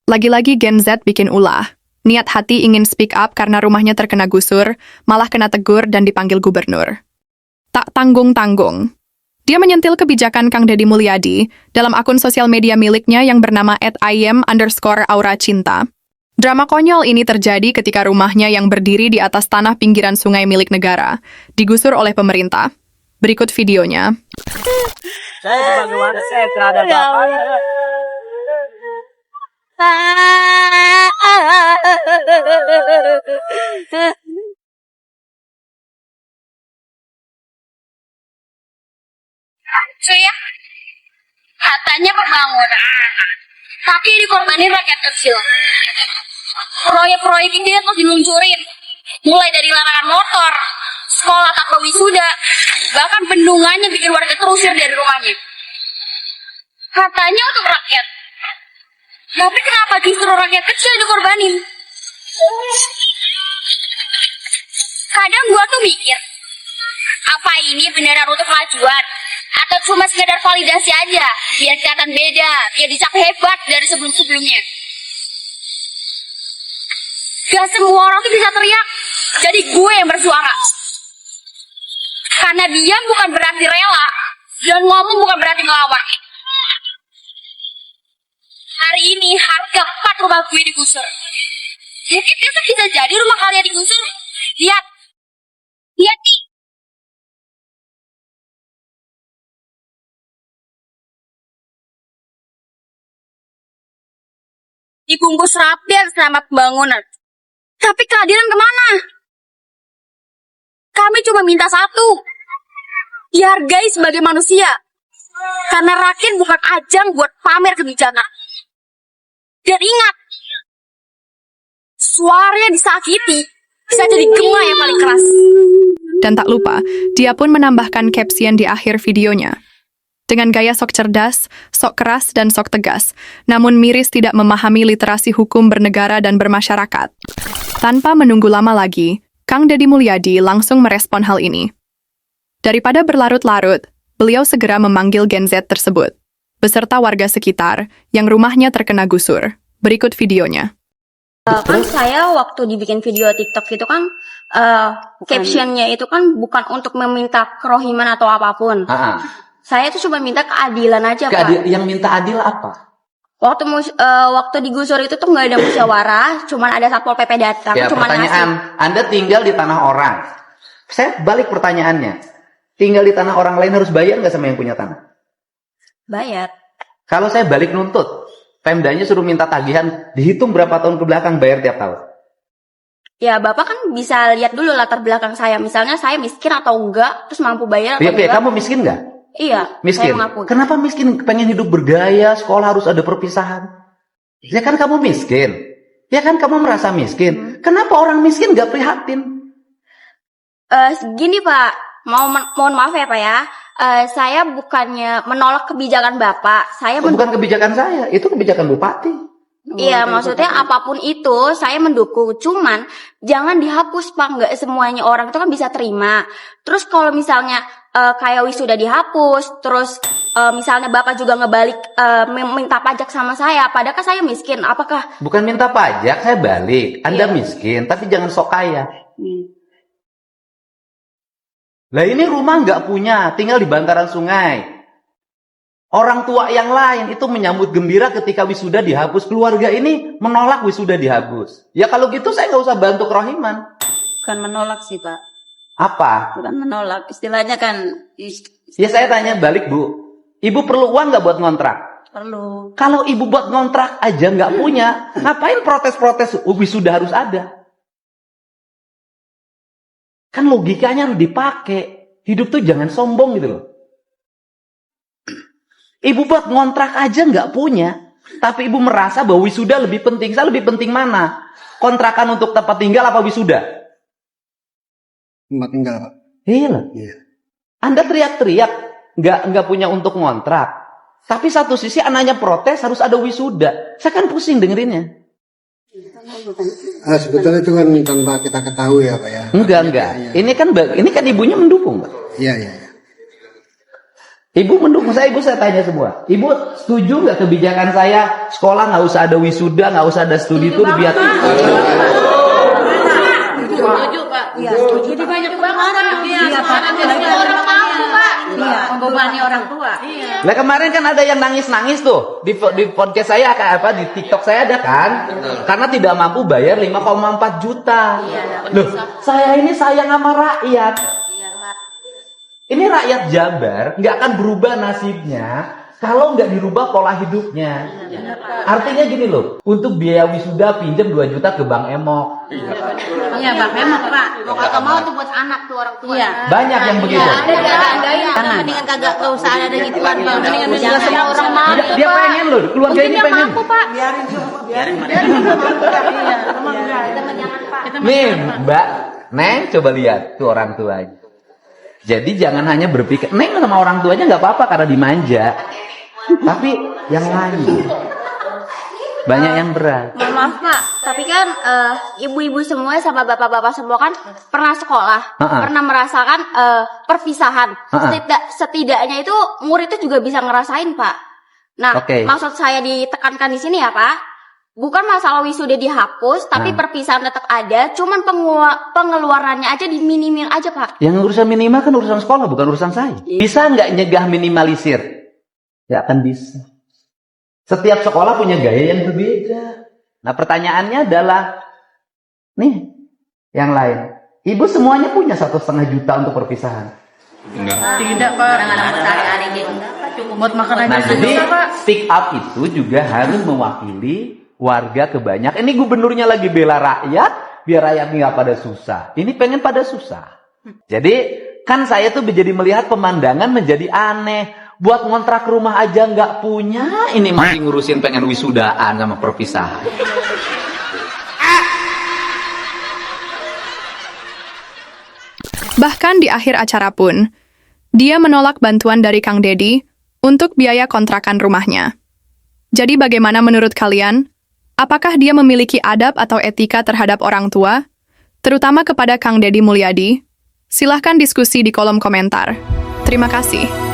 Lagi-lagi Gen Z bikin ulah. Niat hati ingin speak up karena rumahnya terkena gusur, malah kena tegur dan dipanggil gubernur. Tak tanggung-tanggung. Dia menyentil kebijakan Kang Deddy Mulyadi dalam akun sosial media miliknya yang bernama @im_aura_cinta. Drama konyol ini terjadi ketika rumahnya yang berdiri di atas tanah pinggiran sungai milik negara digusur oleh pemerintah. Berikut videonya. Saya sebagai warga terhadap Bapak. Saya katanya pembangunan, tapi dikorbanin rakyat kecil. Proyek-proyek ini terus diluncurin, mulai dari larangan motor, sekolah tanpa wisuda, bahkan bendungannya bikin warga terusir dari rumahnya. Katanya untuk rakyat, tapi kenapa justru rakyat kecil yang dikorbanin? Kadang gua tuh mikir, apa ini beneran untuk kemajuan? Atau cuma sekedar validasi aja, biar kelihatan beda, biar dicap hebat dari sebelum-sebelumnya. Gak semua orang tuh bisa teriak, jadi gue yang bersuara. Karena diam bukan berarti rela, dan ngomong bukan berarti ngelawan. Hari ini harga 4 rumah gue digusur. Mungkin besok bisa jadi rumah kalian digusur. Lihat, lihat nih. Dibungkus rapi atas nama pembangunan. Tapi kehadiran kemana? Kami cuma minta satu. Dihargai sebagai manusia. Karena rakyat bukan ajang buat pamer kebijakan. Dan ingat, suaranya disakiti bisa jadi gema yang paling keras. Dan tak lupa, dia pun menambahkan caption di akhir videonya. Dengan gaya sok cerdas, sok keras, dan sok tegas, namun miris tidak memahami literasi hukum bernegara dan bermasyarakat. Tanpa menunggu lama lagi, Kang Deddy Mulyadi langsung merespon hal ini. Daripada berlarut-larut, beliau segera memanggil Gen Z tersebut, beserta warga sekitar yang rumahnya terkena gusur. Berikut videonya. Kan saya waktu dibikin video TikTok itu kan captionnya itu kan bukan untuk meminta kerohiman atau apapun. Saya tuh cuma minta keadilan aja, Pak. Yang minta adil apa? Waktu digusur itu tuh nggak ada musyawarah, cuman ada satpol PP datang. Ya, cuman pertanyaan, Anda tinggal di tanah orang. Saya balik pertanyaannya. Tinggal di tanah orang lain harus bayar nggak sama yang punya tanah? bayar. Kalau saya balik nuntut, Pemdanya suruh minta tagihan, dihitung berapa tahun ke belakang bayar tiap tahun. Ya, Bapak kan bisa lihat dulu latar belakang saya. Misalnya saya miskin atau enggak, terus mampu bayar atau enggak. Kamu miskin nggak? Iya, miskin. Saya mengakui. Kenapa miskin? Pengen hidup bergaya, sekolah harus ada perpisahan. Ya kan kamu miskin. Ya kan kamu merasa miskin. Kenapa orang miskin nggak prihatin? Gini Pak, mohon maaf ya Pak ya. Saya bukannya menolak kebijakan Bapak. Bukan kebijakan saya, itu kebijakan bupati. Iya, maksudnya apapun itu saya mendukung. Cuman jangan dihapus Pak. Nggak semuanya orang itu kan bisa terima. Terus kalau misalnya kayak wisuda dihapus, terus misalnya Bapak juga ngebalik minta pajak sama saya, padahal kan saya miskin. Apakah bukan minta pajak, saya balik. Anda miskin, tapi jangan sok kaya. Lah ini rumah nggak punya, tinggal di bantaran sungai. Orang tua yang lain itu menyambut gembira ketika wisuda dihapus. Keluarga ini menolak wisuda dihapus. Ya kalau gitu saya nggak usah bantu kerohiman. Bukan menolak sih Pak. Apa? Bukan menolak, istilahnya kan. Ya saya tanya balik Bu. Ibu perlu uang nggak buat ngontrak? Perlu. Kalau ibu buat ngontrak aja nggak punya, ngapain protes-protes wisuda harus ada? Kan logikanya harus dipakai. Hidup tuh jangan sombong gitu loh. Ibu buat ngontrak aja nggak punya, tapi ibu merasa bahwa wisuda lebih penting. Saya lebih penting mana? Kontrakan untuk tempat tinggal apa wisuda? Tempat tinggal, Pak. Iya lah. Anda teriak-teriak nggak punya untuk ngontrak, tapi satu sisi anaknya protes harus ada wisuda. Saya kan pusing dengerinnya. Sebetulnya itu kan tanpa kita ketahui ya Pak ya. Enggak. Ini kan ibunya mendukung Pak. Iya. Ibu mendukung saya, ibu saya tanya semua. Ibu setuju nggak kebijakan saya sekolah nggak usah ada wisuda, nggak usah ada studi tour biar Setuju, Pak. Iya, setuju. Jadi banyak pengaruh. Iya, Pak. Orang tua, Pak. Iya, membebani orang tua. Iya. Lah kemarin kan ada yang nangis-nangis tuh di podcast saya di TikTok saya ada kan? Karena tidak mampu bayar 5,4 juta. Loh, saya ini sayang sama rakyat. Ini rakyat Jabar nggak akan berubah nasibnya kalau nggak dirubah pola hidupnya. Artinya gini loh, untuk biaya wisuda pinjam 2 juta ke Bang Emok. Iya, Bang, memang, Pak. Mau kagak mau tuh buat anak tuh orang tua. Iya. Banyak yang begitu. Jangan. Mendingan kagak usah ada gituan, Bang. Mendingan Jangan semua orang mau. Dia pengen loh, keluarga ini pengen. Pak. Nih, Mbak, Neng coba lihat tuh orang tuanya. Jadi jangan hanya berpikir, Neng sama orang tuanya nggak apa-apa karena dimanja. Tapi yang lain banyak yang berat. Mohon maaf Pak, tapi kan ibu-ibu semua sama bapak-bapak semua kan pernah sekolah, pernah merasakan perpisahan. Setidaknya itu murid itu juga bisa ngerasain Pak. Nah, maksud saya ditekankan di sini ya Pak, bukan masalah wisuda dihapus, tapi perpisahan tetap ada, cuman pengeluarannya aja diminimil aja Pak. Yang urusan minimal kan urusan sekolah, bukan urusan saya. Bisa nggak nyegah minimalisir? Ya akan bisa. Setiap sekolah punya gaya yang berbeda. Nah pertanyaannya adalah, nih, yang lain. Ibu semuanya punya 1,5 juta untuk perpisahan. Tidak, Pak. Sehari-hari dia cukup buat makan aja. Nah jadi susah, Pak. speak up itu juga harus mewakili warga kebanyakan. Ini gubernurnya lagi bela rakyat, biar rakyat nggak pada susah. Ini pengen pada susah. Jadi kan saya tuh menjadi melihat pemandangan menjadi aneh. Buat ngontrak rumah aja nggak punya, ini masih ngurusin pengen wisudaan sama perpisahan. Bahkan di akhir acara pun, dia menolak bantuan dari Kang Dedi untuk biaya kontrakan rumahnya. Jadi bagaimana menurut kalian? Apakah dia memiliki adab atau etika terhadap orang tua? Terutama kepada Kang Dedi Mulyadi? Silahkan diskusi di kolom komentar. Terima kasih.